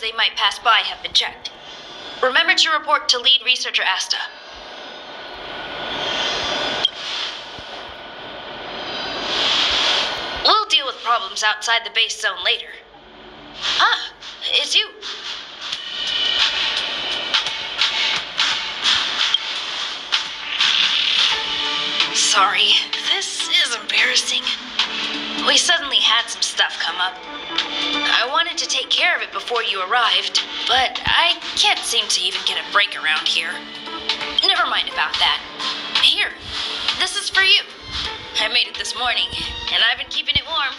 they might pass by have been checked. Remember to report to lead researcher Asta. We'll deal with problems outside the base zone later. Ah, it's you. Sorry, this is embarrassing. We suddenly had some stuff come up. I wanted to take care of it before you arrived, but I can't seem to even get a break around here. Never mind about that. Here, this is for you. I made it this morning, and I've been keeping it warm.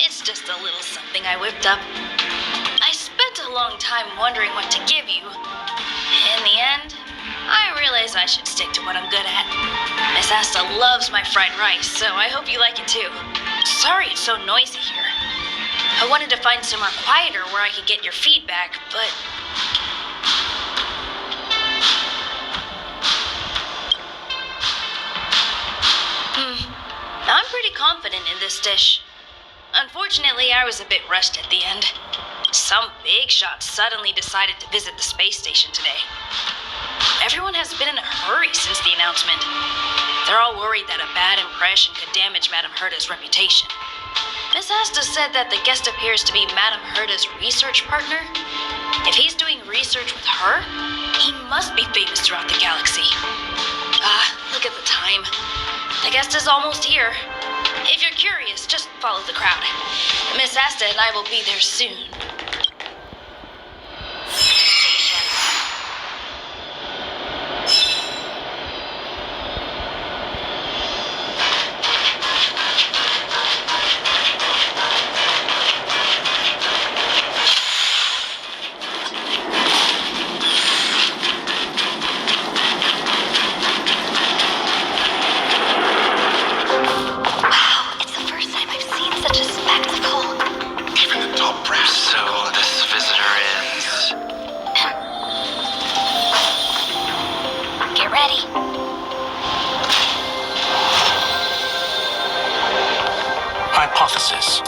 It's just a little something I whipped up. I spent a long time wondering what to give you. In the end, I realized I should stick to what I'm good at. Miss Asta loves my fried rice, so I hope you like it too. Sorry it's so noisy here. I wanted to find somewhere quieter where I could get your feedback, but... I'm pretty confident in this dish. Unfortunately, I was a bit rushed at the end. Some big shot suddenly decided to visit the space station today. Everyone has been in a hurry since the announcement. They're all worried that a bad impression could damage Madame Herta's reputation. Miss Asta said that the guest appears to be Madame Herta's research partner. If he's doing research with her, he must be famous throughout the galaxy. Look at the time. The guest is almost here. If you're curious, just follow the crowd. Miss Asta and I will be there soon. Hypothesis.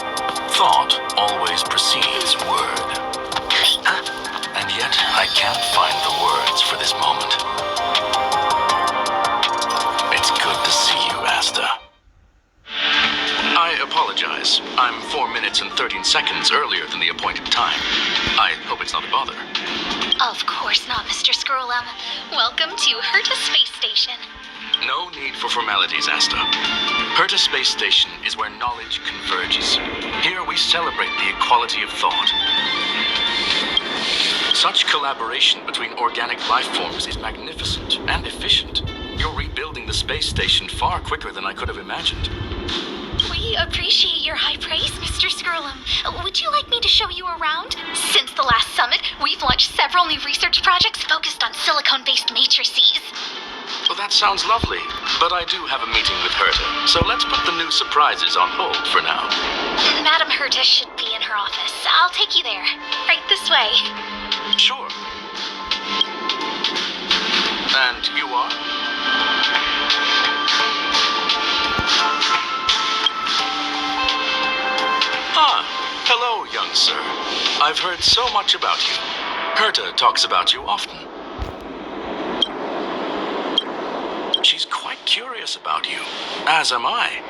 Thought always precedes word. And yet, I can't find the words for this moment. It's good to see you, Asta. I apologize. I'm 4 minutes and 13 seconds earlier than the appointed time. I hope it's not a bother. Of course not, Mr. Screwllum. Welcome to Herta Space Station. No need for formalities, Asta. Herta Space Station is where knowledge converges. Here we celebrate the equality of thought. Such collaboration between organic life forms is magnificent and efficient. You're rebuilding the space station far quicker than I could have imagined. We appreciate your high praise, Mr. Screwllum. Would you like me to show you around? Since the last summit, we've launched several new research projects focused on silicone-based matrices. Well, that sounds lovely, but I do have a meeting with Herta, so let's put the new surprises on hold for now. Madame Herta should be in her office. I'll take you there. Right this way. Sure. And you are? Hello, young sir. I've heard so much about you. Herta talks about you often. She's quite curious about you, as am I.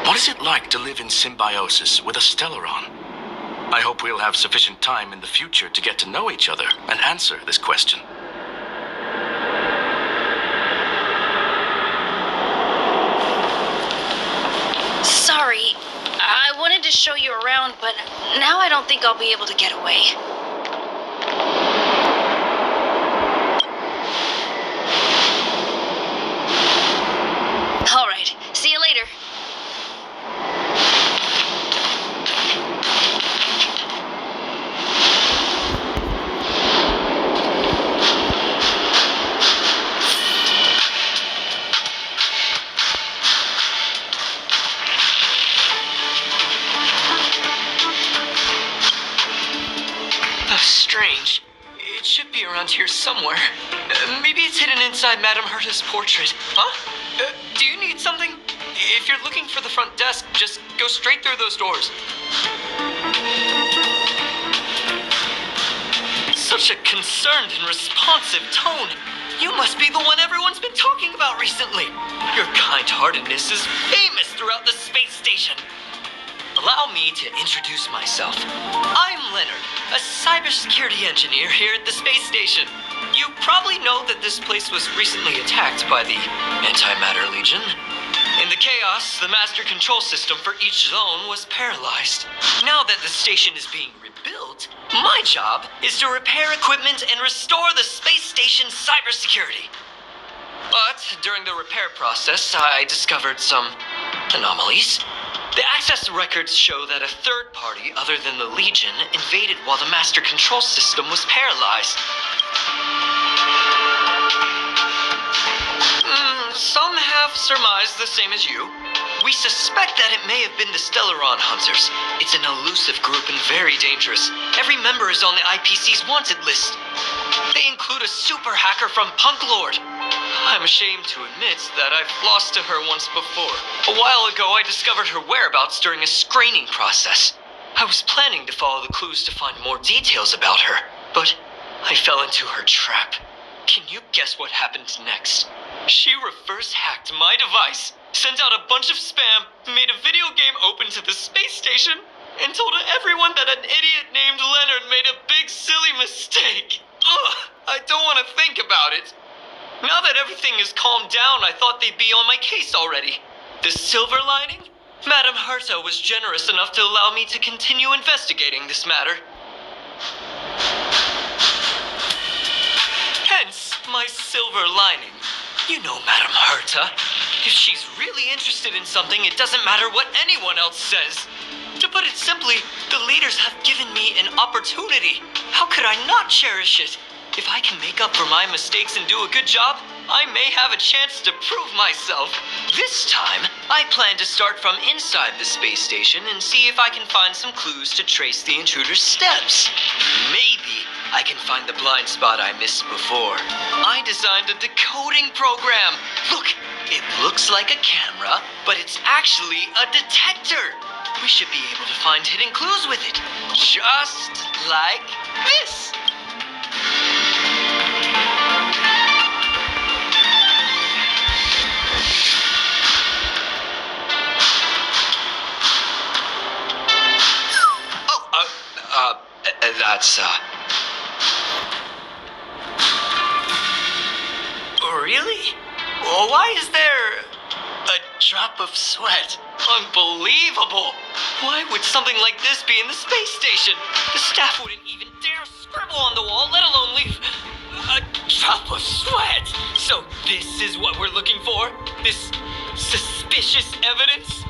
What is it like to live in symbiosis with a Stellaron? I hope we'll have sufficient time in the future to get to know each other and answer this question. Sorry, I wanted to show you around, but now I don't think I'll be able to get away. All right, see you later. Strange. It should be around here somewhere. Maybe it's hidden inside Madame Herta's portrait. Huh? Do you need something? If you're looking for the front desk, just go straight through those doors. Such a concerned and responsive tone. You must be the one everyone's been talking about recently. Your kind-heartedness is famous throughout the space station. Allow me to introduce myself. I'm Leonard, a cybersecurity engineer here at the space station. You probably know that this place was recently attacked by the Antimatter Legion. In the chaos, the master control system for each zone was paralyzed. Now that the station is being rebuilt, my job is to repair equipment and restore the space station's cybersecurity. But during the repair process, I discovered some anomalies. The access records show that a third party other than the Legion invaded while the master control system was paralyzed. Some have surmised the same as you. We suspect that it may have been the Stellaron Hunters. It's an elusive group and very dangerous. Every member is on the IPC's wanted list. They include a super hacker from Punkelorde. I'm ashamed to admit that I've lost to her once before. A while ago, I discovered her whereabouts during a screening process. I was planning to follow the clues to find more details about her, but I fell into her trap. Can you guess what happened next? She reverse hacked my device, sent out a bunch of spam, made a video game open to the space station, and told everyone that an idiot named Leonard made a big silly mistake. Ugh, I don't want to think about it. Now that everything is calmed down, I thought they'd be on my case already. The silver lining? Madam Herta was generous enough to allow me to continue investigating this matter. Hence, my silver lining. You know Madam Herta. If she's really interested in something, it doesn't matter what anyone else says. To put it simply, the leaders have given me an opportunity. How could I not cherish it? If I can make up for my mistakes and do a good job, I may have a chance to prove myself. This time, I plan to start from inside the space station and see if I can find some clues to trace the intruder's steps. Maybe I can find the blind spot I missed before. I designed a decoding program. Look, it looks like a camera, but it's actually a detector. We should be able to find hidden clues with it. Just like this. That's, Really? Well, why is there a drop of sweat? Unbelievable! Why would something like this be in the space station? The staff wouldn't even dare scribble on the wall, let alone leave a drop of sweat. So this is what we're looking for? This suspicious evidence?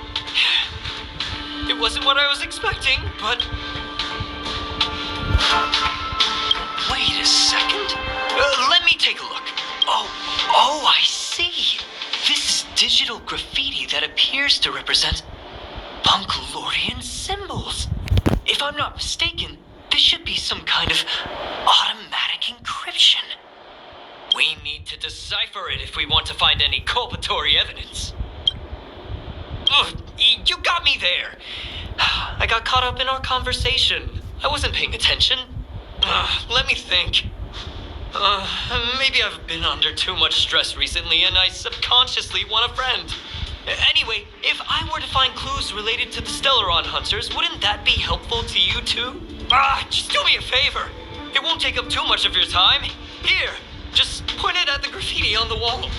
It wasn't what I was expecting, but... Wait a second. Let me take a look. Oh, I see. This is digital graffiti that appears to represent Punkelordian symbols. If I'm not mistaken, this should be some kind of automatic encryption. We need to decipher it if we want to find any culpatory evidence. Ugh, you got me there. I got caught up in our conversation. I wasn't paying attention. Let me think. Maybe I've been under too much stress recently and I subconsciously want a friend. Anyway, if I were to find clues related to the Stellaron Hunters, wouldn't that be helpful to you too? Just do me a favor. It won't take up too much of your time. Here, just point it at the graffiti on the wall.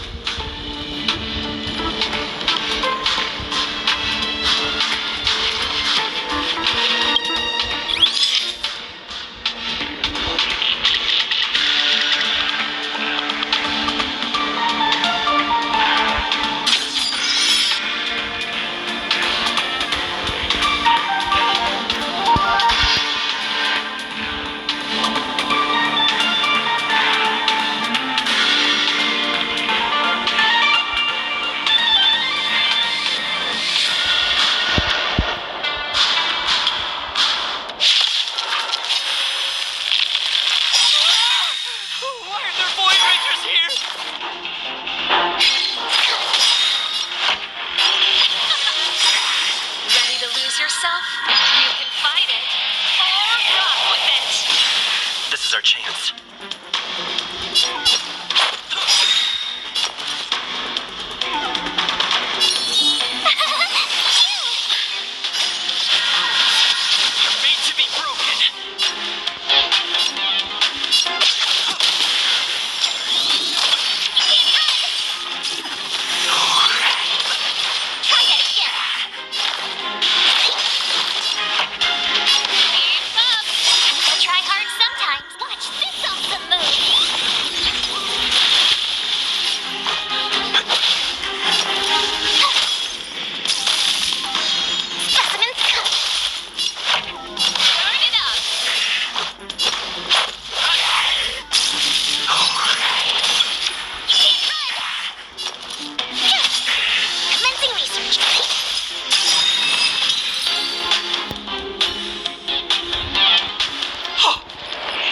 is our chance. You're made to be broken. Try that again. I try hard sometimes. Watch this awesome move. Specimens cut. Burn it up. Commencing research. Oh,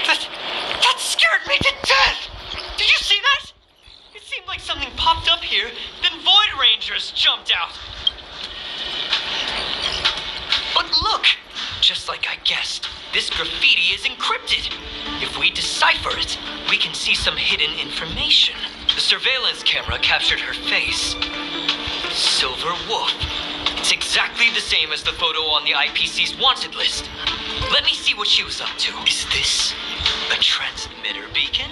that scared me to death! Did you see that? It seemed like something popped up here, then Void Rangers jumped out. But look! Just like I guessed, this graffiti is encrypted. If we decipher it, we can see some hidden information. The surveillance camera captured her face. Silverwolf. It's exactly the same as the photo on the IPC's wanted list. Let me see what she was up to. Is this a transmitter beacon?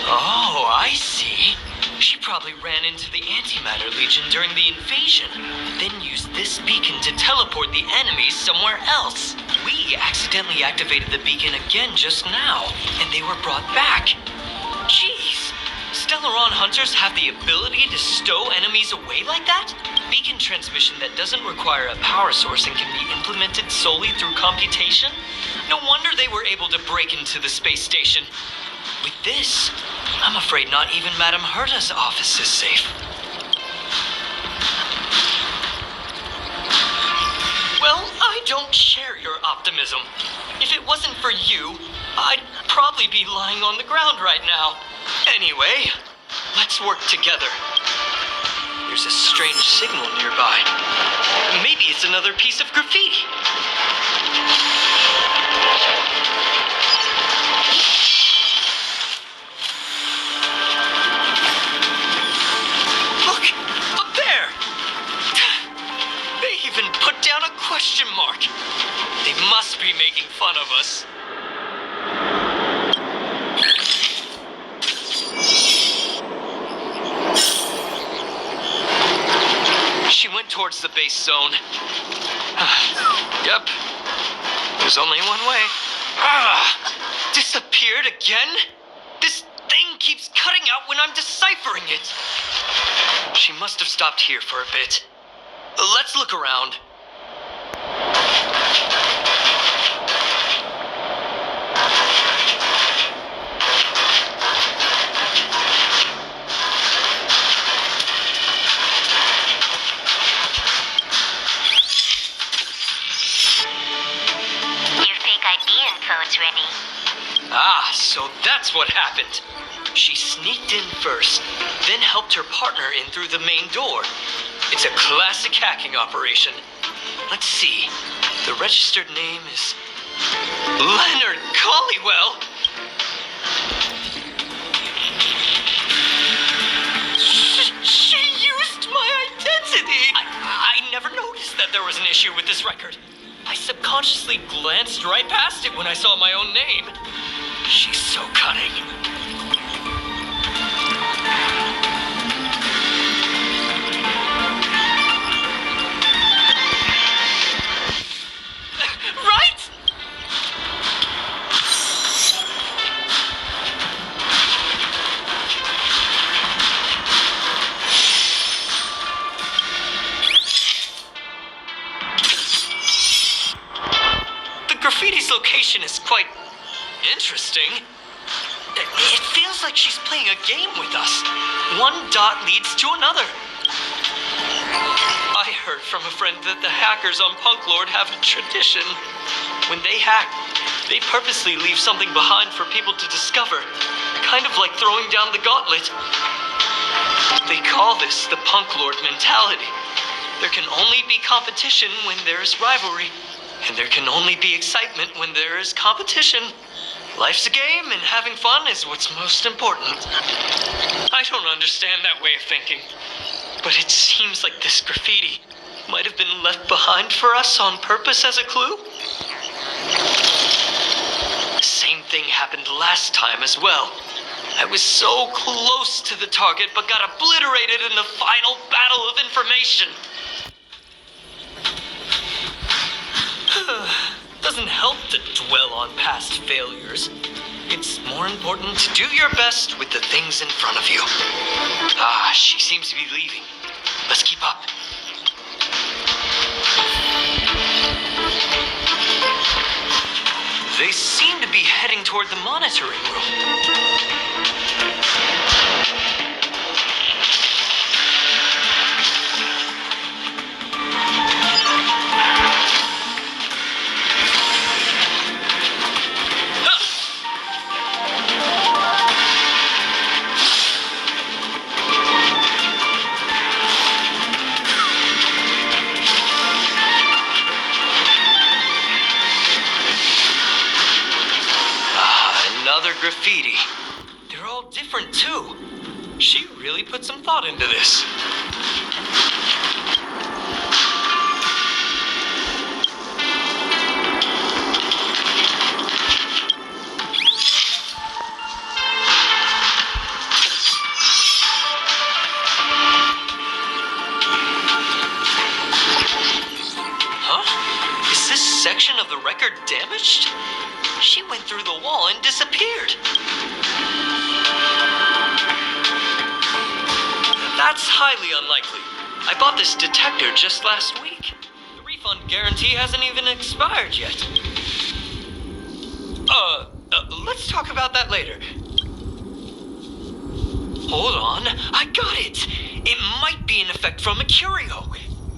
Oh, I see. She probably ran into the Antimatter Legion during the invasion, then used this beacon to teleport the enemies somewhere else. We accidentally activated the beacon again just now, and they were brought back. Jeez, Stellaron Hunters have the ability to stow enemies away like that? Beacon transmission that doesn't require a power source and can be implemented solely through computation? No wonder they were able to break into the space station. With this, I'm afraid not even Madame Herta's office is safe. Well, I don't share your optimism. If it wasn't for you, I'd probably be lying on the ground right now. Anyway, let's work together. There's a strange signal nearby. Maybe it's another piece of graffiti. Look, up there! They even put down a question mark. They must be making fun of us. She went towards the base zone. Yep. There's only one way. Disappeared again? This thing keeps cutting out when I'm deciphering it. She must have stopped here for a bit. Let's look around. Ready. Ah, so that's what happened. She sneaked in first, then helped her partner in through the main door. It's a classic hacking operation. Let's see. The registered name is Leonard Collywell. She used my identity. I never noticed that there was an issue with this record. I subconsciously glanced right past it when I saw my own name. She's so cunning. Right? Graffiti's location is quite interesting. It feels like she's playing a game with us. One dot leads to another. I heard from a friend that the hackers on Punkelorde have a tradition. When they hack, they purposely leave something behind for people to discover. Kind of like throwing down the gauntlet. They call this the Punkelorde mentality. There can only be competition when there is rivalry. And there can only be excitement when there is competition. Life's a game, and having fun is what's most important. I don't understand that way of thinking, but it seems like this graffiti might have been left behind for us on purpose as a clue. The same thing happened last time as well. I was so close to the target, but got obliterated in the final battle of information. Doesn't help to dwell on past failures. It's more important to do your best with the things in front of you. Ah, she seems to be leaving. Let's keep up. They seem to be heading toward the monitoring room. Graffiti. They're all different too. She really put some thought into this. Huh? Is this section of the record damaged? She went through the wall and disappeared. That's highly unlikely. I bought this detector just last week. The refund guarantee hasn't even expired yet. Let's talk about that later. Hold on, I got it. It might be an effect from a curio.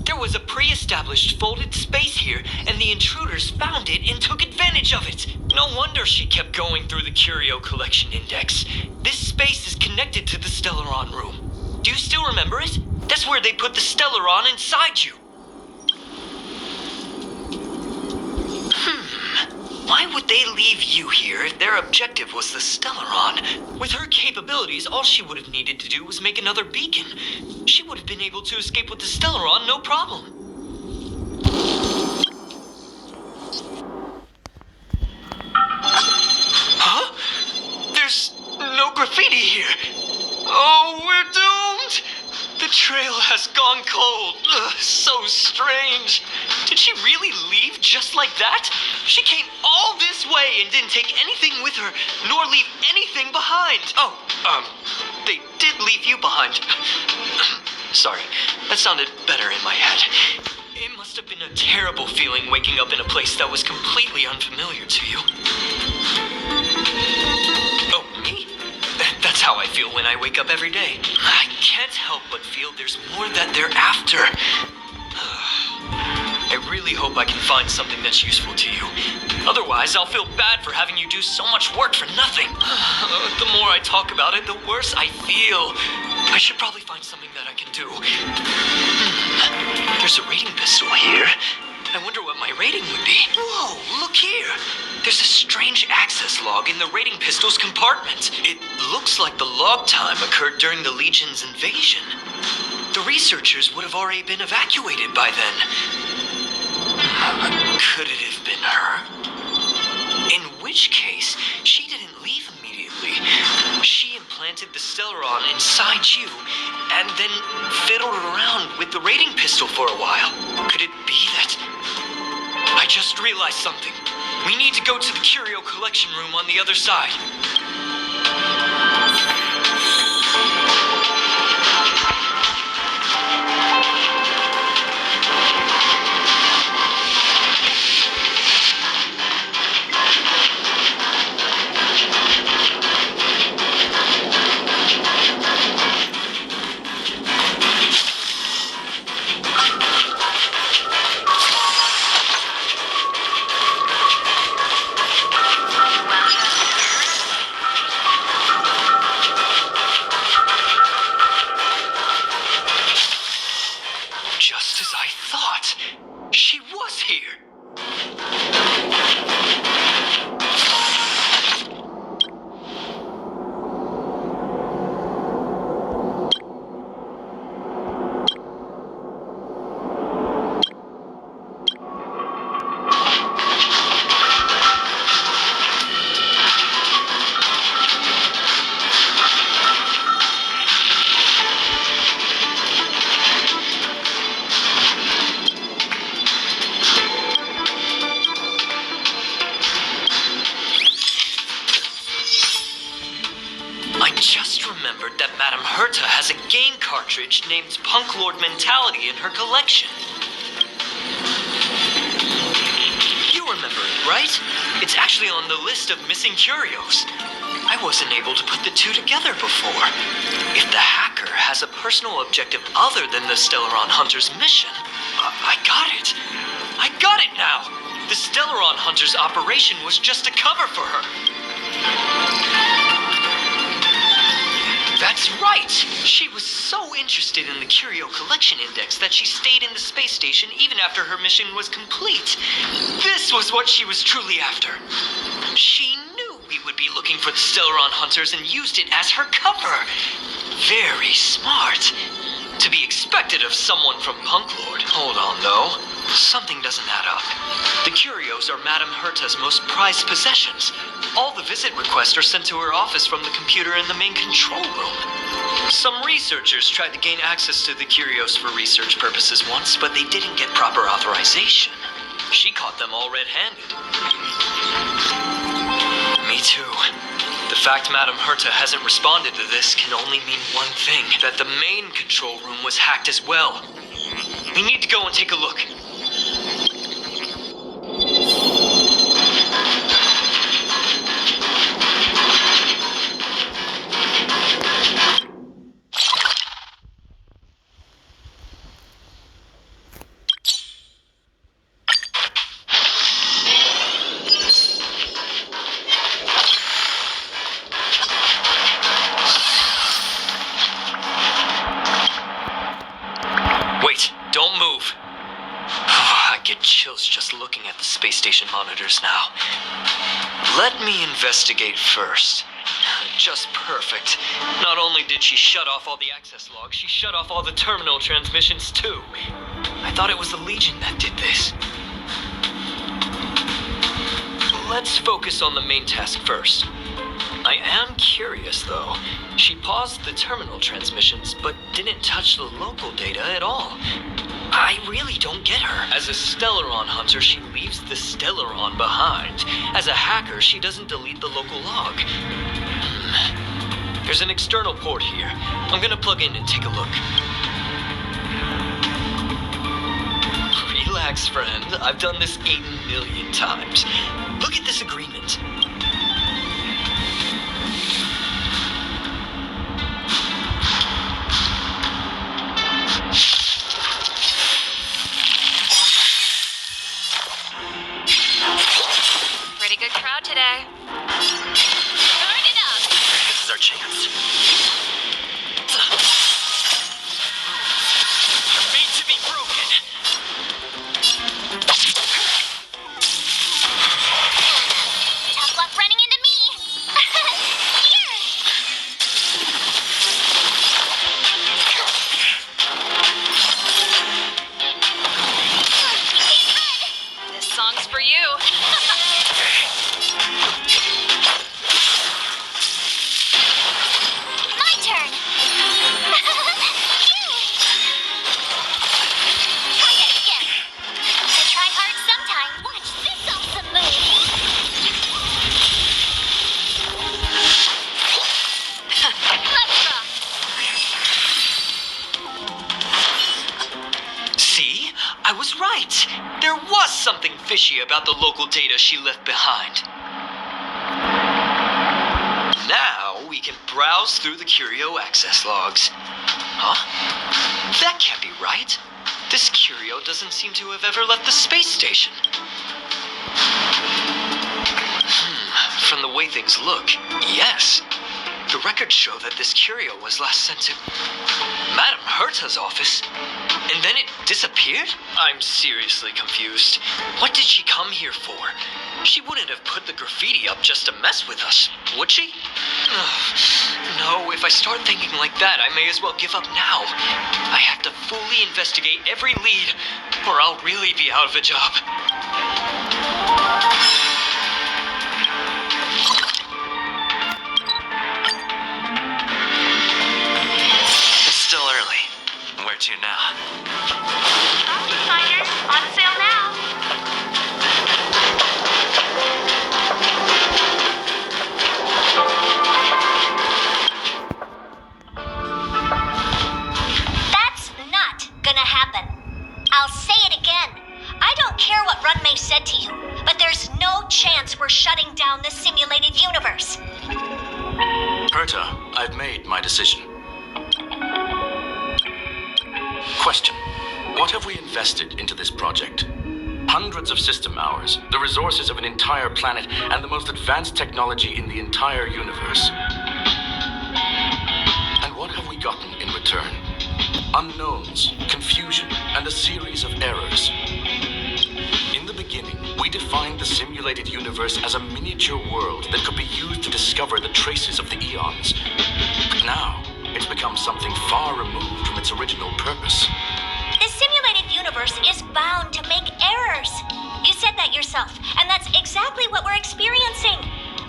There was a pre-established folded space here, and the intruders found it and took advantage of it. No wonder she kept going through the curio collection index. This space is connected to the Stellaron room. Do you still remember it? That's where they put the Stellaron inside you. Why would they leave you here if their objective was the Stellaron? With her capabilities, all she would have needed to do was make another beacon. She would have been able to escape with the Stellaron, no problem. Huh? There's no graffiti here. Oh, we're doomed! The trail has gone cold. Ugh, so strange. Did she really leave just like that? She came all this way and didn't take anything with her, nor leave anything behind. Oh, they did leave you behind. Sorry, that sounded better in my head. It must have been a terrible feeling waking up in a place that was completely unfamiliar to you. Oh, me? That's how I feel when I wake up every day. I can't help but feel there's more that they're after. I really hope I can find something that's useful to you. Otherwise, I'll feel bad for having you do so much work for nothing. The more I talk about it, the worse I feel. I should probably find something that I can do. There's a rating pistol here. I wonder what my rating would be. Whoa, look here. There's a strange access log in the rating pistol's compartment. It looks like the log time occurred during the Legion's invasion. The researchers would have already been evacuated by then. Could it have been her? In which case, she didn't leave immediately. She implanted the Stellaron inside you, and then fiddled around with the rating pistol for a while. Could it be that... I just realized something. We need to go to the Curio collection room on the other side. remembered that Madame Herta has a game cartridge named Punkelorde Mentality in her collection. You remember it, right? It's actually on the list of missing curios. I wasn't able to put the two together before. If the hacker has a personal objective other than the Stellaron Hunter's mission, I got it. I got it now. The Stellaron Hunter's operation was just a cover for her. That's right! She was so interested in the Curio Collection Index that she stayed in the space station even after her mission was complete. This was what she was truly after. She knew we would be looking for the Stellaron Hunters and used it as her cover. Very smart. To be expected of someone from Punkelorde. Hold on, though. Something doesn't add up. The curios are Madame Herta's most prized possessions. All the visit requests are sent to her office from the computer in the main control room. Some researchers tried to gain access to the curios for research purposes once, but they didn't get proper authorization. She caught them all red-handed. Me too. The fact Madame Herta hasn't responded to this can only mean one thing, that the main control room was hacked as well. We need to go and take a look. Looking at the space station monitors now. Let me investigate first. Just perfect. Not only did she shut off all the access logs, she shut off all the terminal transmissions too. I thought it was the Legion that did this. Let's focus on the main task first. I am curious though. She paused the terminal transmissions, but didn't touch the local data at all. I really don't get her. As a Stellaron Hunter, she leaves the Stellaron behind. As a hacker, she doesn't delete the local log. There's an external port here. I'm gonna plug in and take a look. Relax, friend. I've done this 8 million times. Look at this agreement. Good crowd today. Turn it up. This is our chance. You're made to be broken. Tough luck running into me. Here. This song's for you. Something fishy about the local data she left behind. Now we can browse through the Curio access logs. Huh? That can't be right. This Curio doesn't seem to have ever left the space station. From the way things look, yes. The records show that this Curio was last sent to Madame Herta's office, and then it disappeared? I'm seriously confused. What did she come here for? She wouldn't have put the graffiti up just to mess with us, would she? No, if I start thinking like that, I may as well give up now. I have to fully investigate every lead, or I'll really be out of a job. Still early. Where to now? Finder, on sale now. Herta, I've made my decision. Question. What have we invested into this project? Hundreds of system hours, the resources of an entire planet, and the most advanced technology in the entire universe. And what have we gotten in return? Unknowns, confusion, and a series of errors. In the beginning, we defined the simulated universe as a miniature world that could be used to discover the traces of the eons. But now, it's become something far removed from its original purpose. The simulated universe is bound to make errors. You said that yourself, and that's exactly what we're experiencing.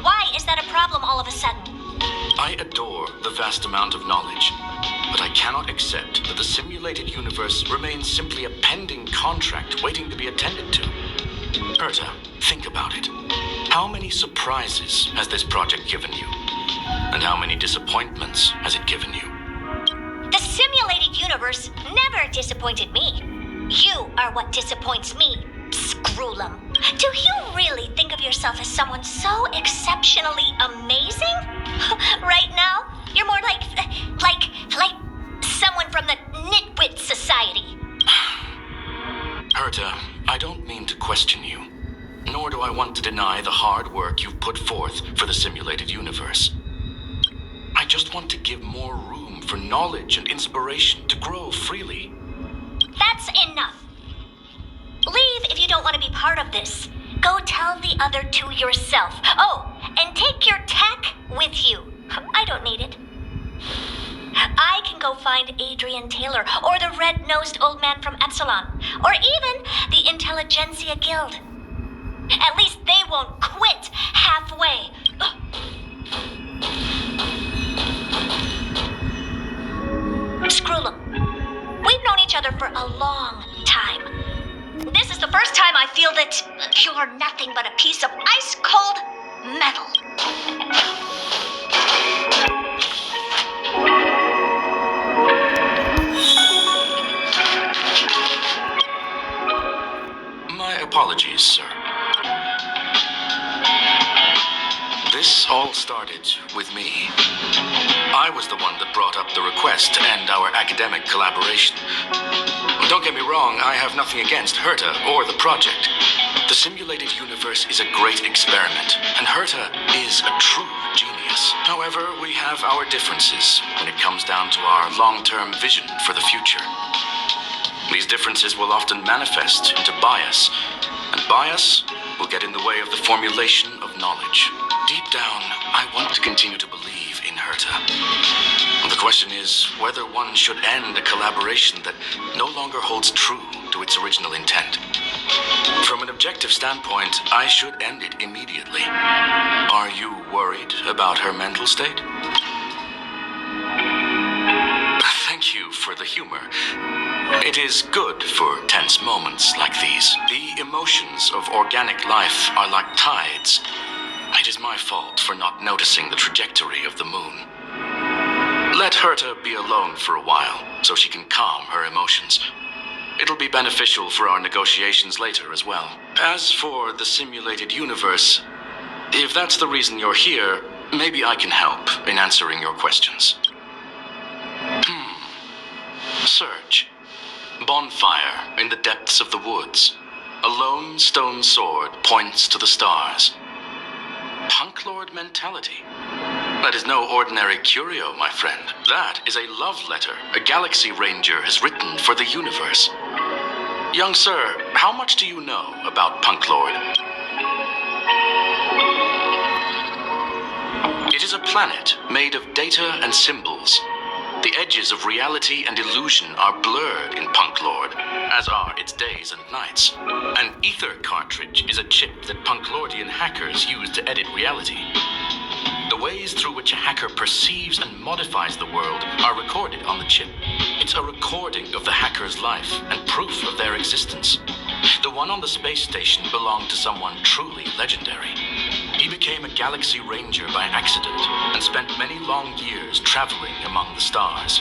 Why is that a problem all of a sudden? I adore the vast amount of knowledge, but I cannot accept that the simulated universe remains simply a pending contract waiting to be attended to. Herta, think about it. How many surprises has this project given you? And how many disappointments has it given you? The simulated universe never disappointed me. You are what disappoints me, Screwllum. Do you really think of yourself as someone so exceptionally amazing? Right now, you're more like someone from the Nitwit Society. Herta, I don't mean to question you, nor do I want to deny the hard work you've put forth for the simulated universe. I just want to give more room for knowledge and inspiration to grow freely. That's enough. Leave if you don't want to be part of this. Go tell the other two yourself. Oh, and take your tech with you. I don't need it. I can go find Adrian Taylor, or the red-nosed old man from Epsilon, or even the Intelligentsia Guild. At least they won't quit halfway. Screwllum, we've known each other for a long time. This is the first time I feel that you're nothing but a piece of ice-cold metal. My apologies, sir. This all started with me. I was the one that brought up the request to end our academic collaboration. Don't get me wrong, I have nothing against Herta or the project. The simulated universe is a great experiment, and Herta is a true genius. However, we have our differences when it comes down to our long-term vision for the future. These differences will often manifest into bias, and bias will get in the way of the formulation of knowledge. Deep down, I want to continue to believe in Herta. The question is whether one should end a collaboration that no longer holds true to its original intent. From an objective standpoint, I should end it immediately. Are you worried about her mental state? Thank you for the humor. It is good for tense moments like these. The emotions of organic life are like tides. It is my fault for not noticing the trajectory of the moon. Let Herta be alone for a while, so she can calm her emotions. It'll be beneficial for our negotiations later as well. As for the simulated universe, if that's the reason you're here, maybe I can help in answering your questions. Search. Bonfire in the depths of the woods. A lone stone sword points to the stars. Punkelorde mentality. That is no ordinary curio, my friend. That is a love letter a Galaxy Ranger has written for the universe. Young sir, how much do you know about Punkelorde? It is a planet made of data and symbols. The edges of reality and illusion are blurred in Punkelorde, as are its days and nights. An Aether Cartridge is a chip that Punkelordian hackers use to edit reality. The ways through which a hacker perceives and modifies the world are recorded on the chip. It's a recording of the hacker's life and proof of their existence. The one on the space station belonged to someone truly legendary. He He became a Galaxy Ranger by accident and spent many long years traveling among the stars.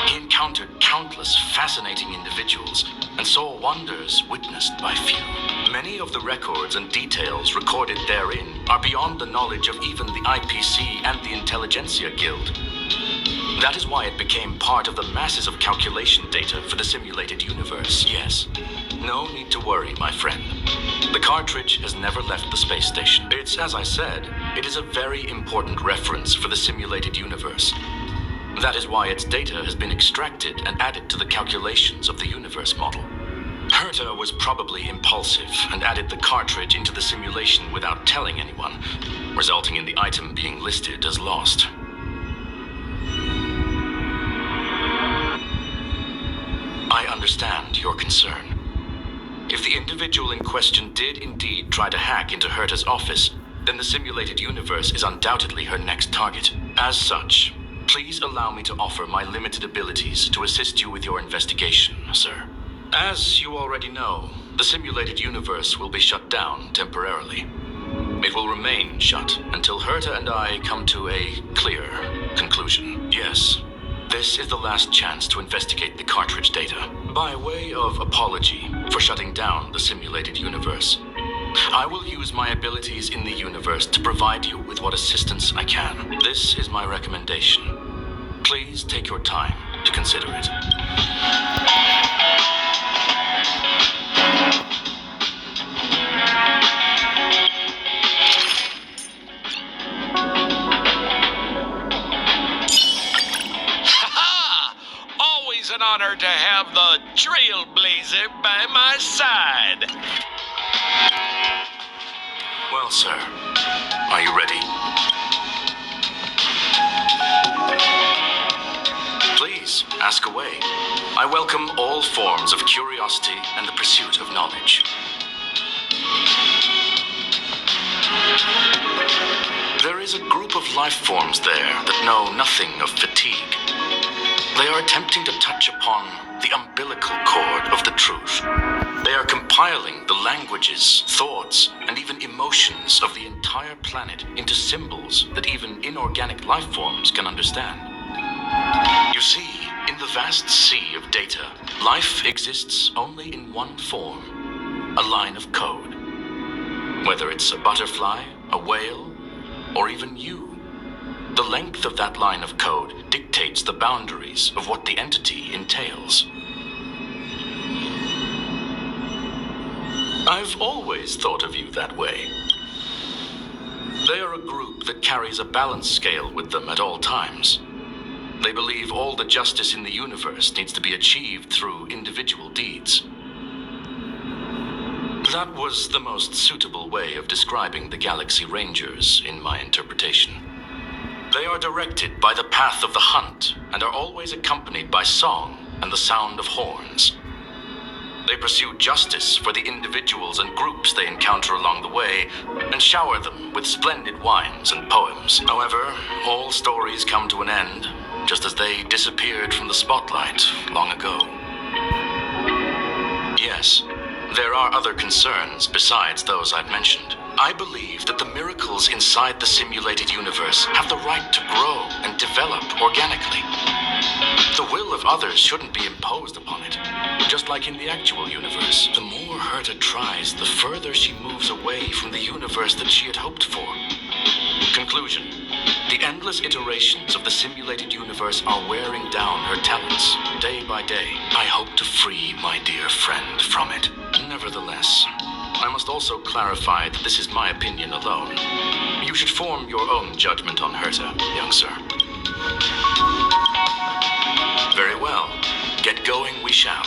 He encountered countless fascinating individuals and saw wonders witnessed by few. Many of the records and details recorded therein are beyond the knowledge of even the IPC and the Intelligentsia Guild. That is why it became part of the masses of calculation data for the simulated universe, yes. No need to worry, my friend. The cartridge has never left the space station. It's, as I said, it is a very important reference for the simulated universe. That is why its data has been extracted and added to the calculations of the universe model. Herta was probably impulsive and added the cartridge into the simulation without telling anyone, resulting in the item being listed as lost. I understand your concern. If the individual in question did indeed try to hack into Herta's office, then the simulated universe is undoubtedly her next target. As such, please allow me to offer my limited abilities to assist you with your investigation, sir. As you already know, the simulated universe will be shut down temporarily. It will remain shut until Herta and I come to a clear conclusion. Yes, this is the last chance to investigate the cartridge data. By way of apology for shutting down the simulated universe, I will use my abilities in the universe to provide you with what assistance I can. This is my recommendation. Please take your time to consider it. An honor to have the Trailbalzer by my side. Well, sir, are you ready? Please, ask away. I welcome all forms of curiosity and the pursuit of knowledge. There is a group of life forms there that know nothing of fatigue. They are attempting to touch upon the umbilical cord of the truth. They are compiling the languages, thoughts, and even emotions of the entire planet into symbols that even inorganic life forms can understand. You see, in the vast sea of data, life exists only in one form, a line of code. Whether it's a butterfly, a whale, or even you, the length of that line of code dictates the boundaries of what the entity entails. I've always thought of you that way. They are a group that carries a balance scale with them at all times. They believe all the justice in the universe needs to be achieved through individual deeds. That was the most suitable way of describing the Galaxy Rangers in my interpretation. They are directed by the path of the hunt and are always accompanied by song and the sound of horns. They pursue justice for the individuals and groups they encounter along the way and shower them with splendid wines and poems. However, all stories come to an end, just as they disappeared from the spotlight long ago. Yes, there are other concerns besides those I've mentioned. I believe that the miracles inside the simulated universe have the right to grow and develop organically. The will of others shouldn't be imposed upon it. Just like in the actual universe, the more Herta tries, the further she moves away from the universe that she had hoped for. Conclusion. The endless iterations of the simulated universe are wearing down her talents, day by day. I hope to free my dear friend from it. Nevertheless, I must also clarify that this is my opinion alone. You should form your own judgment on Herta, young sir. Very well. Get going we shall.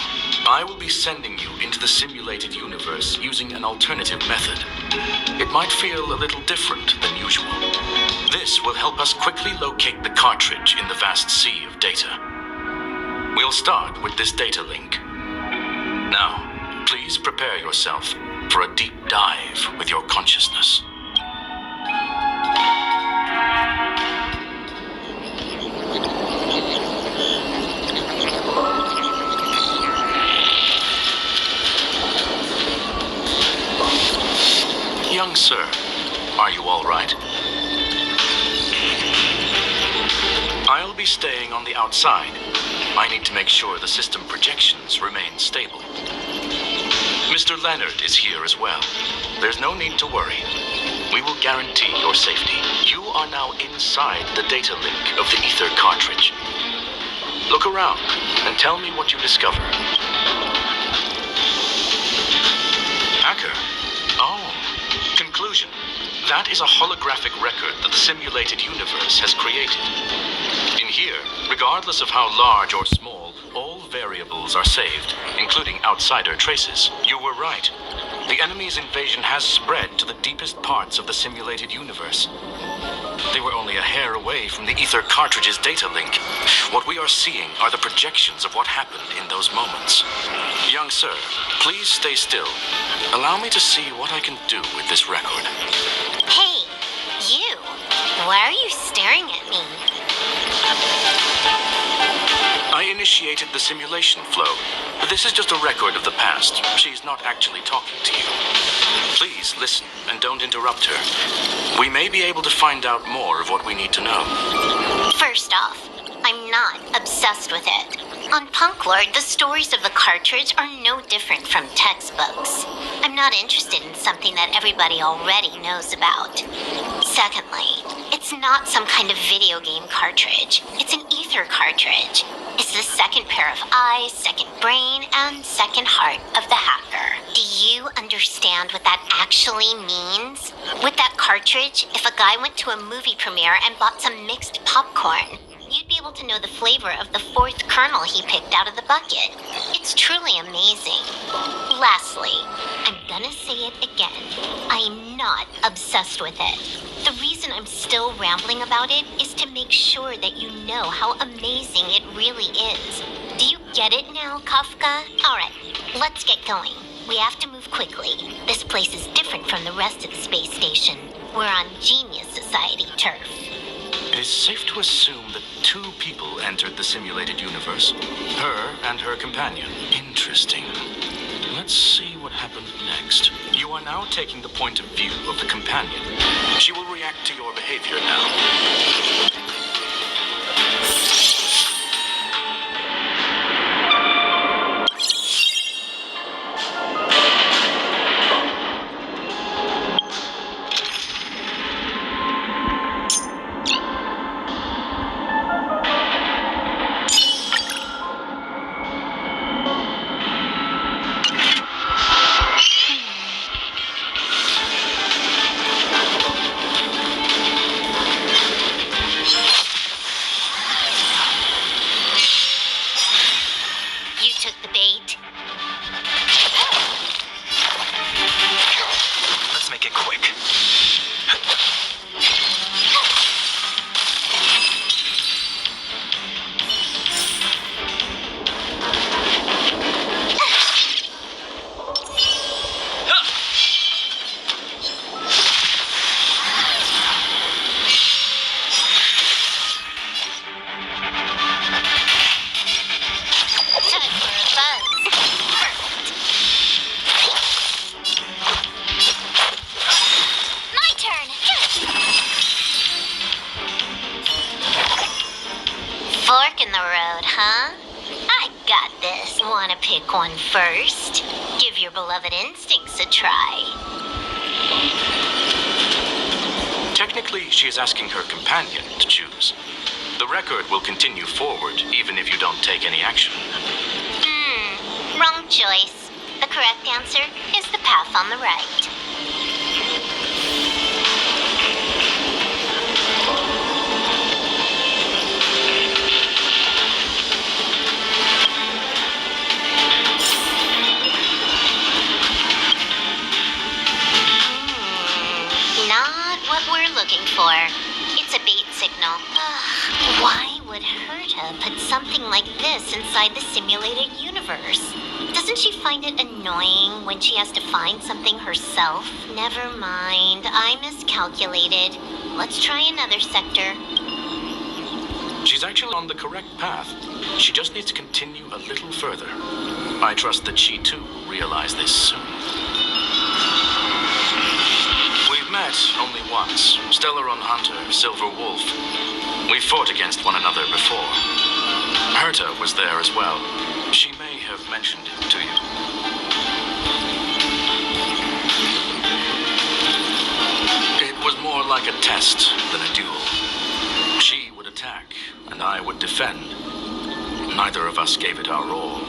I will be sending you into the simulated universe using an alternative method. It might feel a little different than usual. This will help us quickly locate the cartridge in the vast sea of data. We'll start with this data link. Now, please prepare yourself for a deep dive with your consciousness. Young sir, are you all right? be staying on the outside. I need to make sure the system projections remain stable. Mr. Leonard is here as well. There's no need to worry. We will guarantee your safety. You are now inside the data link of the Aether Cartridge. Look around and tell me what you discover. Hacker? Oh. Conclusion. That is a holographic record that the simulated universe has created. In here, regardless of how large or small, all variables are saved, including outsider traces. You were right. The enemy's invasion has spread to the deepest parts of the simulated universe. They were only a hair away from the Aether Cartridge's data link. What we are seeing are the projections of what happened in those moments. Young sir, please stay still. Allow me to see what I can do with this record. Hey, you. Why are you staring at me? I initiated the simulation flow. This is just a record of the past. She's not actually talking to you. Please listen and don't interrupt her. We may be able to find out more of what we need to know. First off, I'm not obsessed with it. On Punkelorde, the stories of the cartridge are no different from textbooks. I'm not interested in something that everybody already knows about. Secondly, it's not some kind of video game cartridge. It's an Aether cartridge. It's the second pair of eyes, second brain, and second heart of the hacker. Do you understand what that actually means? With that cartridge, if a guy went to a movie premiere and bought some mixed popcorn, you'd be able to know the flavor of the fourth kernel he picked out of the bucket. It's truly amazing. Lastly, I'm gonna say it again. I'm not obsessed with it. The reason I'm still rambling about it is to make sure that you know how amazing it really is. Do you get it now, Kafka? Alright, let's get going. We have to move quickly. This place is different from the rest of the space station. We're on Genius Society turf. It is safe to assume that two people entered the simulated universe. Her and her companion. Interesting. Let's see what happened next. You are now taking the point of view of the companion. She will react to your behavior now. Fork in the road, huh? I got this. Wanna pick one first? Give your beloved instincts a try. Technically, she is asking her companion to choose. The record will continue forward, even if you don't take any action. Wrong choice. The correct answer is the path on the right. Not what we're looking for. It's a bait signal. Why would Herta put something like this inside the simulated universe? Doesn't she find it annoying when she has to find something herself? Never mind, I miscalculated. Let's try another sector. She's actually on the correct path. She just needs to continue a little further. I trust that she too will realize this soon. We've met only once. Stellaron Hunter, Silverwolf. We fought against one another before. Herta was there as well. She may have mentioned it to you. It was more like a test than a duel. She would attack, and I would defend. Neither of us gave it our all.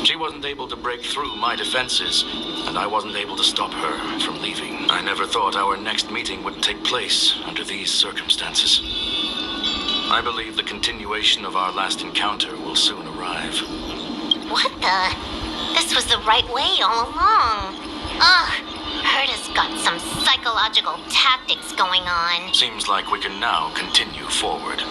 She wasn't able to break through my defenses, and I wasn't able to stop her from leaving. I never thought our next meeting would take place under these circumstances. I believe the continuation of our last encounter will soon arrive. What the? This was the right way all along. Ugh, Herta's got some psychological tactics going on. Seems like we can now continue forward.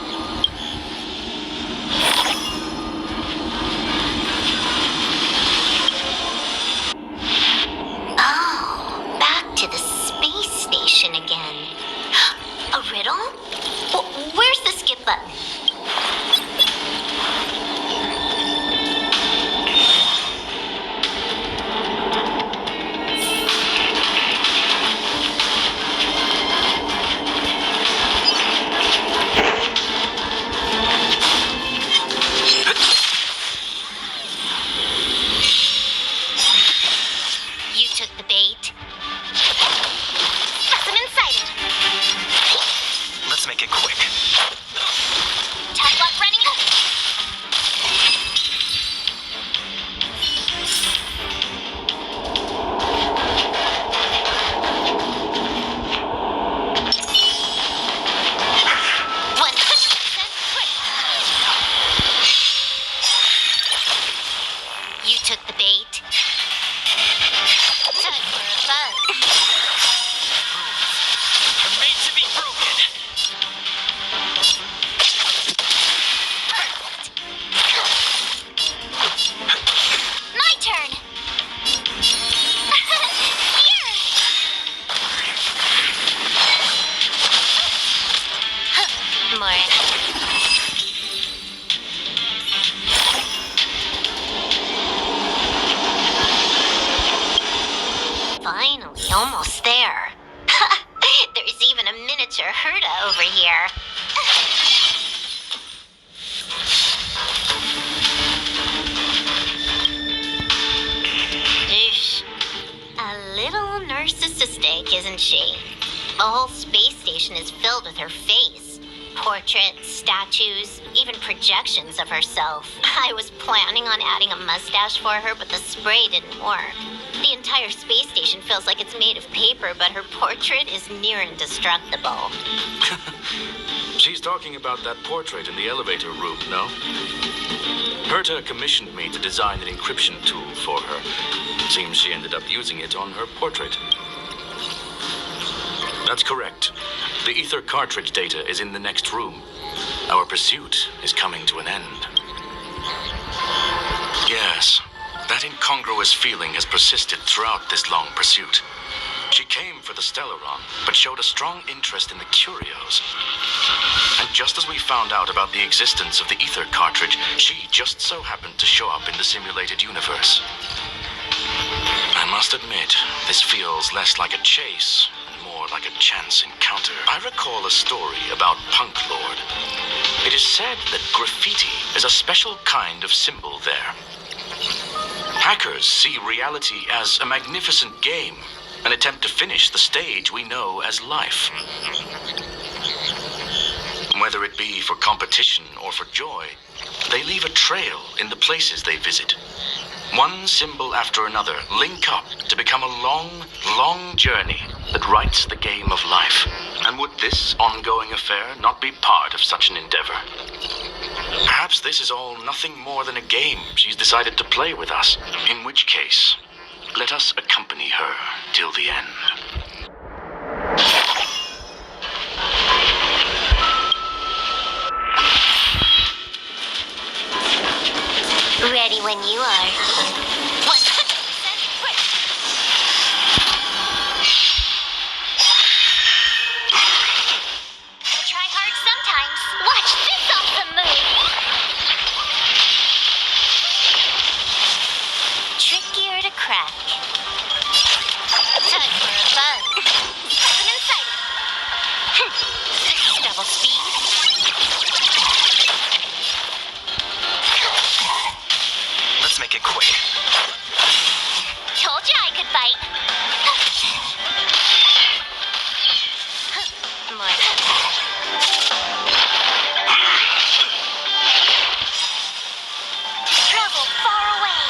Oh, back to the space station again. A riddle? Where's the skip button? You took the bait. Specimen sighted. Let's make it quick. Tap lock running. You took the bait. Time for a buzz. They're made to be broken. My turn. Here. More. Finally, almost there. There's even a miniature Herta over here. Oosh. A little narcissistic, isn't she? The whole space station is filled with her face. Portraits, statues, even projections of herself. I was planning on adding a mustache for her, but the spray didn't work. The entire space station feels like it's made of paper, but her portrait is near indestructible. She's talking about that portrait in the elevator room, no? Herta commissioned me to design an encryption tool for her. Seems she ended up using it on her portrait. That's correct. The Aether Cartridge data is in the next room. Our pursuit is coming to an end. Yes, that incongruous feeling has persisted throughout this long pursuit. She came for the Stellaron, but showed a strong interest in the Curios. And just as we found out about the existence of the Aether Cartridge, she just so happened to show up in the simulated universe. I must admit, this feels less like a chase and more like a chance encounter. I recall a story about Punkelorde. It is said that graffiti is a special kind of symbol there. Hackers see reality as a magnificent game, an attempt to finish the stage we know as life. Whether it be for competition or for joy, they leave a trail in the places they visit. One symbol after another link up to become a long, long journey that writes the game of life. And would this ongoing affair not be part of such an endeavor? Perhaps this is all nothing more than a game she's decided to play with us. In which case, let us accompany her till the end. Ready when you are. 100% quick. I try hard sometimes. Watch this awesome move. Trickier to crack. Time for a buzz. Double speed. Let's make it quick. Told you I could bite. More. Travel far away.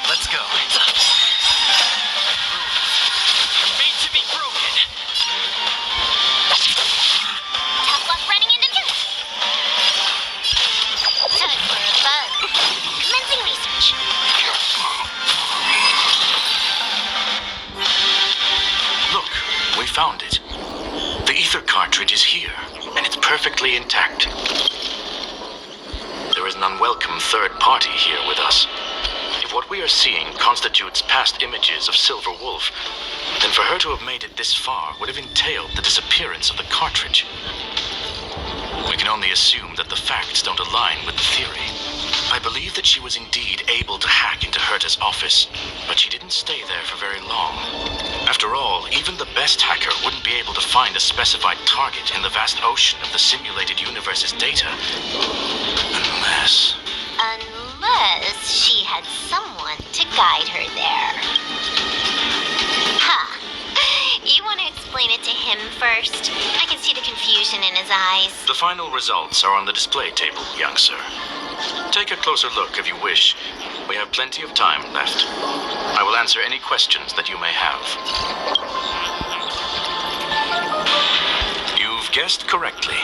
Let's go. You're made to be broken. Tough luck running into this. Time for a bug. Commencing research. Look, we found it. The Aether Cartridge is here, and it's perfectly intact. There is an unwelcome third party here with us. If what we are seeing constitutes past images of Silverwolf, then for her to have made it this far would have entailed the disappearance of the cartridge. We can only assume that the facts don't align with the theory. I believe that she was indeed able to hack into Herta's office, but she didn't stay there for very long. After all, even the best hacker wouldn't be able to find a specified target in the vast ocean of the simulated universe's data. Unless she had someone to guide her there. Ha! You want to explain it to him first? I can see the confusion in his eyes. The final results are on the display table, young sir. Take a closer look if you wish. We have plenty of time left. I will answer any questions that you may have. You've guessed correctly.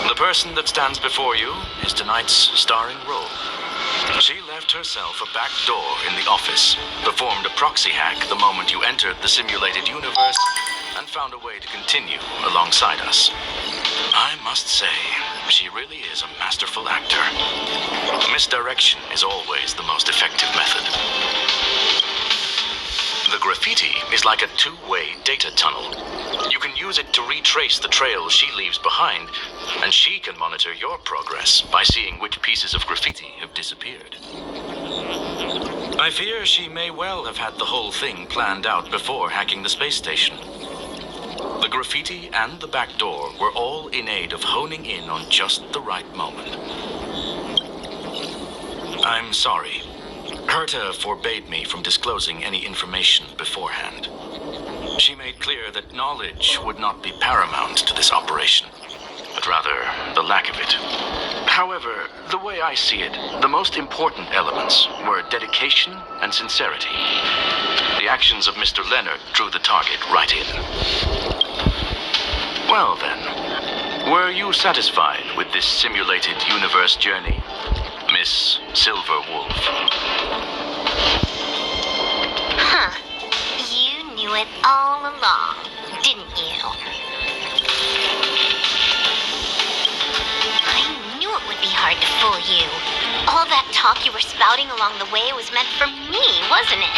The person that stands before you is tonight's starring role. She left herself a back door in the office, performed a proxy hack the moment you entered the simulated universe, and found a way to continue alongside us. I must say, she really is a masterful actor. Misdirection is always the most effective method. The graffiti is like a two-way data tunnel. You can use it to retrace the trails she leaves behind, and she can monitor your progress by seeing which pieces of graffiti have disappeared. I fear she may well have had the whole thing planned out before hacking the space station. The graffiti and the back door were all in aid of honing in on just the right moment. I'm sorry. Herta forbade me from disclosing any information beforehand. She made clear that knowledge would not be paramount to this operation, but rather the lack of it. However, the way I see it, the most important elements were dedication and sincerity. The actions of Mr. Leonard drew the target right in. Well then, were you satisfied with this simulated universe journey, Miss Silverwolf? Huh. You knew it all along, didn't you? I knew it would be hard to fool you. All that talk you were spouting along the way was meant for me, wasn't it?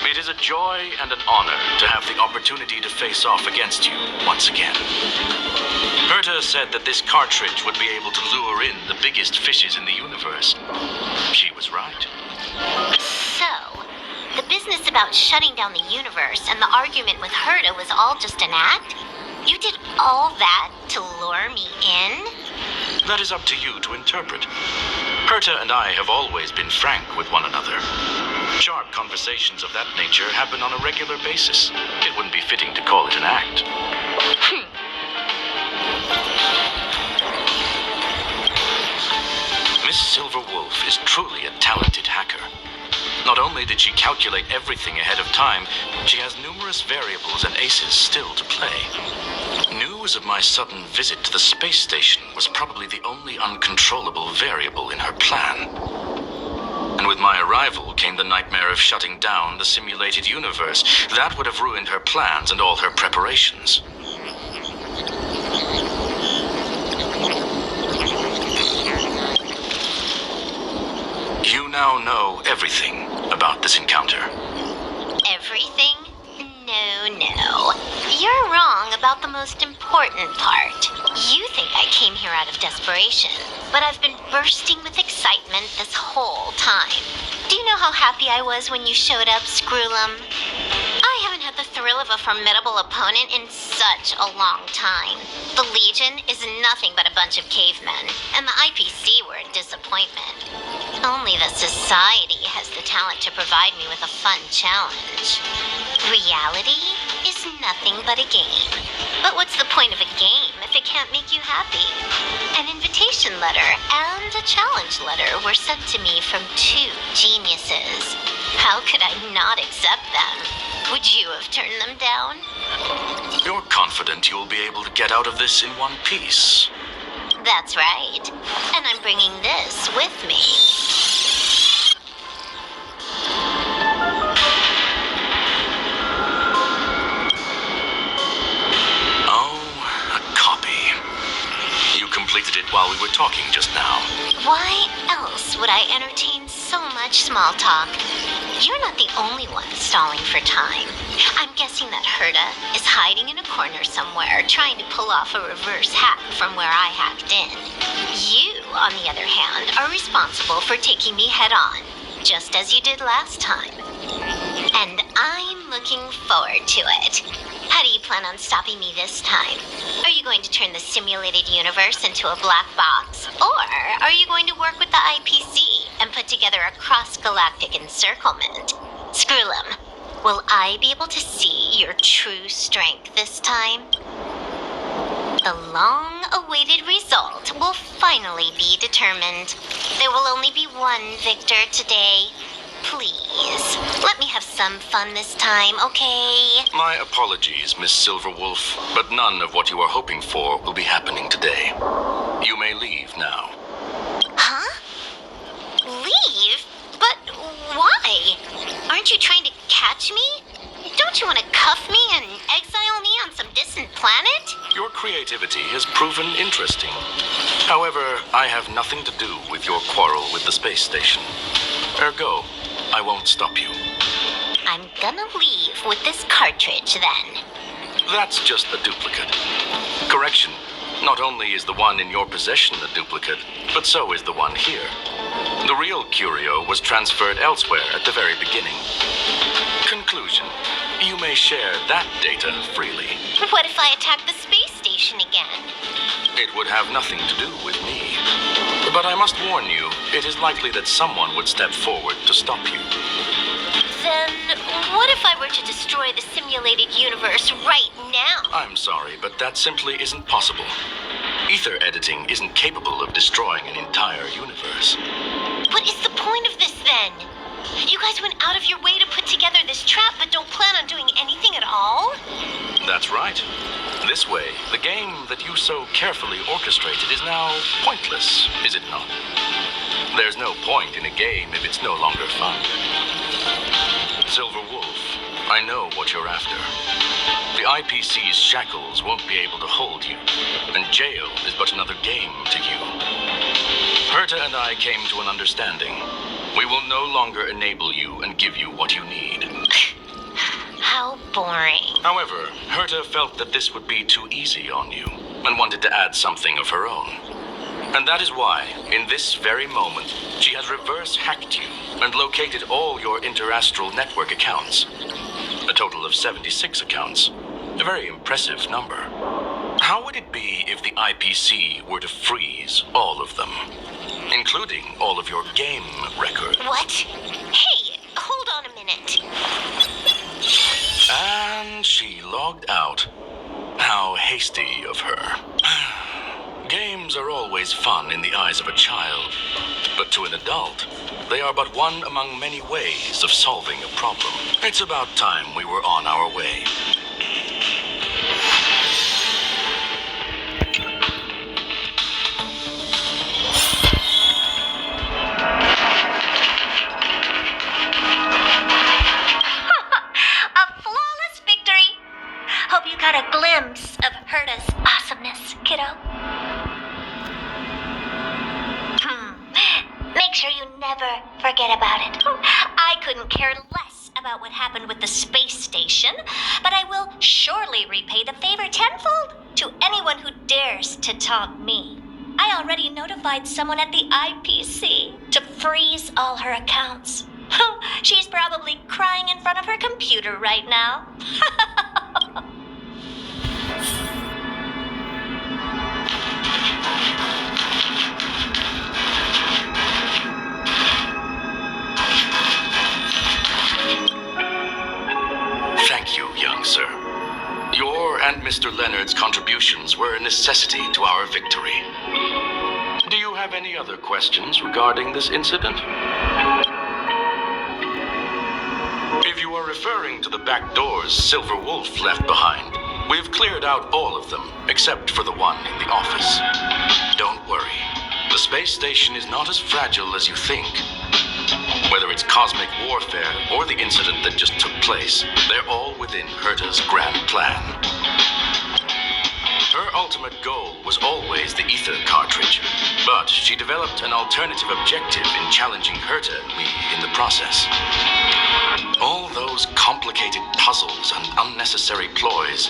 It is a joy and an honor to have the opportunity to face off against you once again. Herta said that this cartridge would be able to lure in the biggest fishes in the universe. She was right. So, the business about shutting down the universe and the argument with Herta was all just an act? You did all that to lure me in? That is up to you to interpret. Herta and I have always been frank with one another. Sharp conversations of that nature happen on a regular basis. It wouldn't be fitting to call it an act. Miss Silverwolf is truly a talented hacker. Not only did she calculate everything ahead of time, she has numerous variables and aces still to play. News of my sudden visit to the space station was probably the only uncontrollable variable in her plan. And with my arrival came the nightmare of shutting down the simulated universe. That would have ruined her plans and all her preparations. You now know everything about this encounter. Everything? No. You're wrong about the most important part. You think I came here out of desperation. but I've been bursting with excitement this whole time. Do you know how happy I was when you showed up, Screwllum? I haven't had the thrill of a formidable opponent in such a long time. The Legion is nothing but a bunch of cavemen, and the IPC were a disappointment. Only the Society has the talent to provide me with a fun challenge. Reality is nothing but a game. But what's the point of a game if it can't make you happy? An invitation letter and a challenge letter were sent to me from two geniuses. How could I not accept them? Would you have turned them down? You're confident you'll be able to get out of this in one piece. That's right. And I'm bringing this with me. Oh, a copy. You completed it while we were talking just now. Why else would I entertain so much small talk? You're not the only one stalling for time. I'm guessing that Herta is hiding in a corner somewhere, trying to pull off a reverse hack from where I hacked in. You, on the other hand, are responsible for taking me head-on, just as you did last time. And I'm looking forward to it. How do you plan on stopping me this time? Are you going to turn the simulated universe into a black box? Or are you going to work with the IPC and put together a cross-galactic encirclement? Screwllum, will I be able to see your true strength this time? The long-awaited result will finally be determined. There will only be one victor today. Please, let me have some fun this time, okay? My apologies, Miss Silverwolf, but none of what you are hoping for will be happening today. You may leave now. Huh? Leave? But why? Aren't you trying to catch me? Don't you want to cuff me and exile me on some distant planet? Your creativity has proven interesting. However, I have nothing to do with your quarrel with the space station. Ergo, I won't stop you. I'm gonna leave with this cartridge then. That's just a duplicate. Correction, not only is the one in your possession a duplicate, but so is the one here. The real Curio was transferred elsewhere at the very beginning. Conclusion, you may share that data freely. What if I attack the space station again? It would have nothing to do with me. But I must warn you, it is likely that someone would step forward to stop you. Then what if I were to destroy the simulated universe right now? I'm sorry, but that simply isn't possible. Ether editing isn't capable of destroying an entire universe. What is the point of this then? You guys went out of your way to put together this trap, but don't plan on doing anything at all? That's right. This way, the game that you so carefully orchestrated is now pointless, is it not? There's no point in a game if it's no longer fun. Silverwolf, I know what you're after. The IPC's shackles won't be able to hold you, and jail is but another game to you. Herta and I came to an understanding. We will no longer enable you and give you what you need. How boring. However, Herta felt that this would be too easy on you, and wanted to add something of her own. And that is why, in this very moment, she has reverse-hacked you and located all your interastral network accounts. A total of 76 accounts. A very impressive number. How would it be if the IPC were to freeze all of them? Including all of your game records. What? Hey, hold on a minute. And she logged out. How hasty of her. Games are always fun in the eyes of a child, but to an adult, they are but one among many ways of solving a problem. It's about time we were on our way. A flawless victory! Hope you got a glimpse of Herta's awesomeness, kiddo. Make sure you never forget about it. I couldn't care less about what happened with the space station, but I will surely repay the favor tenfold to anyone who dares to taunt me. I already notified someone at the IPC to freeze all her accounts. She's probably crying in front of her computer right now. Thank you, young sir. Your and Mr. Leonard's contributions were a necessity to our victory. Do you have any other questions regarding this incident? If you are referring to the back doors Silverwolf left behind, we've cleared out all of them, except for the one in the office. Don't worry. The space station is not as fragile as you think. Whether it's cosmic warfare or the incident that just took place, they're all within Herta's grand plan. Her ultimate goal was always the Aether Cartridge, but she developed an alternative objective in challenging Herta and me in the process. All those complicated puzzles and unnecessary ploys,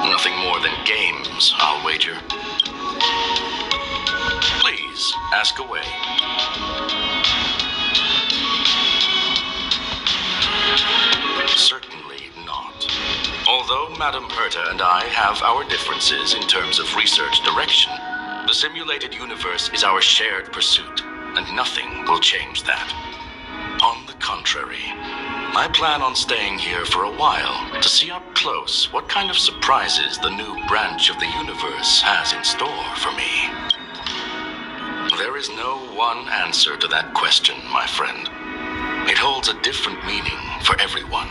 nothing more than games, I'll wager. Please, ask away. Certainly not. Although Madame Herta and I have our differences in terms of research direction, the simulated universe is our shared pursuit, and nothing will change that. On the contrary, I plan on staying here for a while to see up close what kind of surprises the new branch of the universe has in store for me. There is no one answer to that question, my friend. It holds a different meaning for everyone.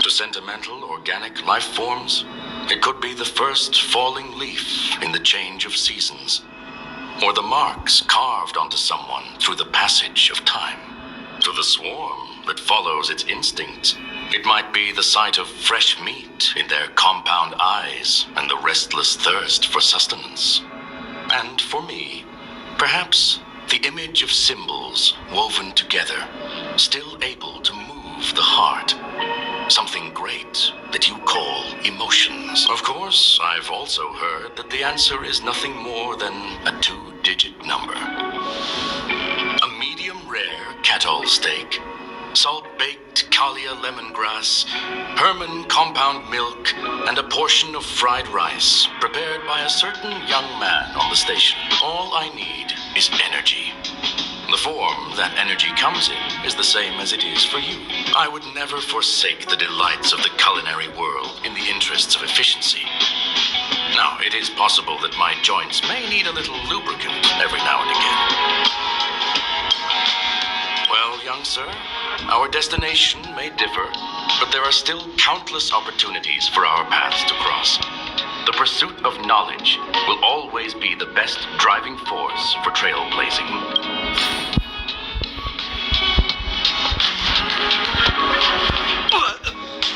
To sentimental, organic life forms, it could be the first falling leaf in the change of seasons, or the marks carved onto someone through the passage of time. To the swarm that follows its instincts, it might be the sight of fresh meat in their compound eyes and the restless thirst for sustenance. And for me, perhaps the image of symbols woven together, still able to move the heart. Something great that you call emotions. Of course, I've also heard that the answer is nothing more than a 2-digit number. A medium rare Catol steak, salt-baked Kalia lemongrass, Herman compound milk, and a portion of fried rice prepared by a certain young man on the station. All I need is energy. The form that energy comes in is the same as it is for you. I would never forsake the delights of the culinary world in the interests of efficiency. Now, it is possible that my joints may need a little lubricant every now and again. Well, young sir, our destination may differ, but there are still countless opportunities for our paths to cross. The pursuit of knowledge will always be the best driving force for trailblazing.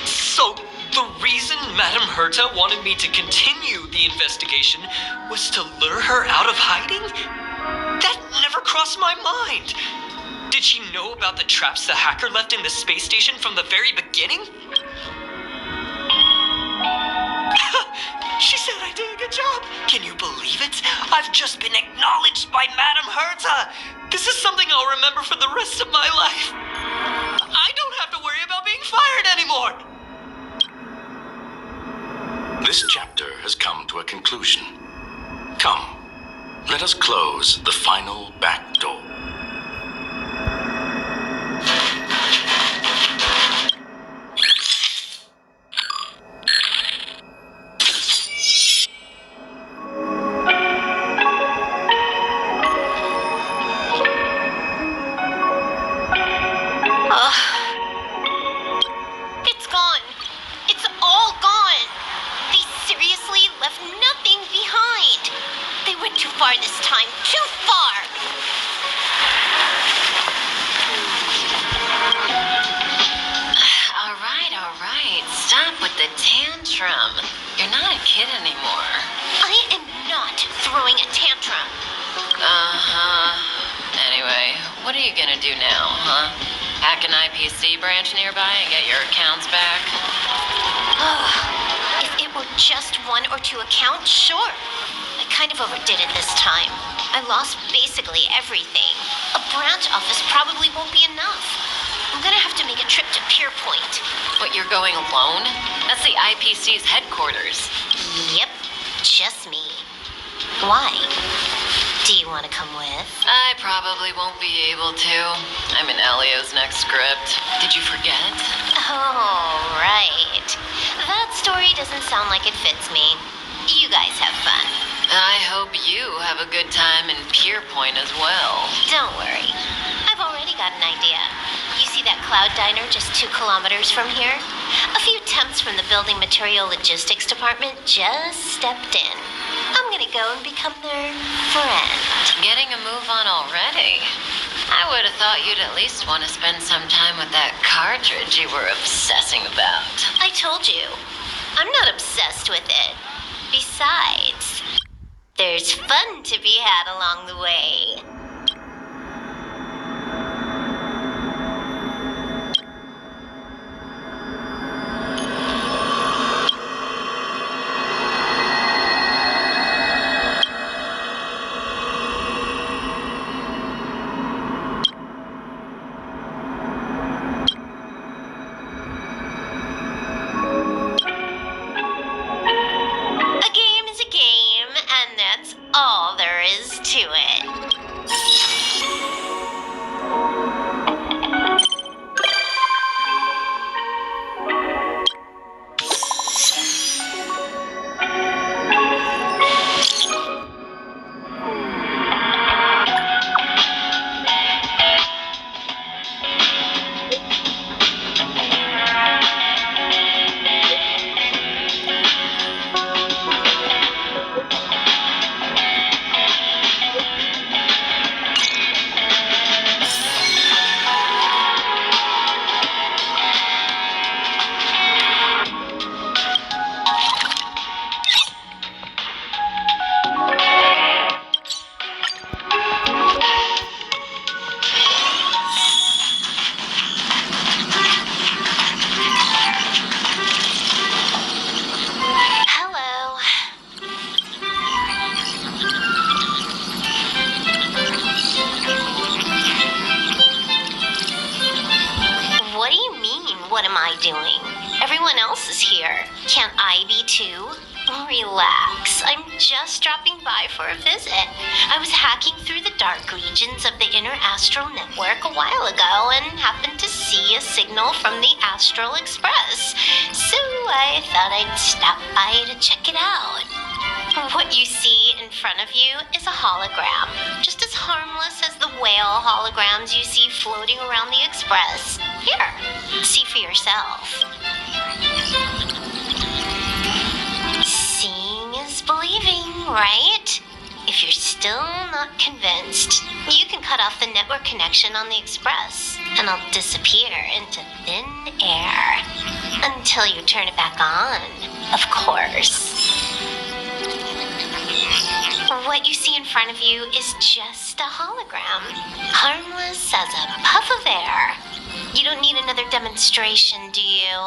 So, the reason Madame Herta wanted me to continue the investigation was to lure her out of hiding? That never crossed my mind. Did she know about the traps the hacker left in the space station from the very beginning? She said I did a good job. Can you believe it? I've just been acknowledged by Madame Herta. This is something I'll remember for the rest of my life. I don't have to worry about being fired anymore. This chapter has come to a conclusion. Come, let us close the final back door. It's gone. It's all gone. They seriously left nothing behind. They went too far this time. Too far. All right. Stop with the tantrum. You're not a kid anymore. I am not throwing a tantrum. Anyway, what are you gonna do now, huh? Hack an IPC branch nearby and get your accounts back? If it were just 1 or 2 accounts, sure. kind of overdid it this time. I lost basically everything. A branch office probably won't be enough. I'm gonna have to make a trip to Pier Point. What, you're going alone? That's the IPC's headquarters. Yep, just me. Why? Do you want to come with? I probably won't be able to. I'm in Elio's next script. Did you forget? Oh, right. That story doesn't sound like it fits me. You guys have fun. I hope you have a good time in Pier Point as well. Don't worry. I've already got an idea. You see that cloud diner just 2 kilometers from here? A few temps from the building material logistics department just stepped in. I'm gonna go and become their friend. Getting a move on already? I would have thought you'd at least want to spend some time with that cartridge you were obsessing about. I told you, I'm not obsessed with it. Besides, there's fun to be had along the way. All there is to it. What am I doing? Everyone else is here. Can't I be too? Relax. I'm just dropping by for a visit. I was hacking through the dark regions of the inner astral network a while ago and happened to see a signal from the Astral Express. So I thought I'd stop by to check it out. What you see in front of you is a hologram, just as harmless as the whale holograms you see floating around the Express. Here, see for yourself. Seeing is believing, right? If you're still not convinced, you can cut off the network connection on the Express, and I'll disappear into thin air. Until you turn it back on, of course. What you see in front of you is just a hologram, harmless as a puff of air. You don't need another demonstration, do you?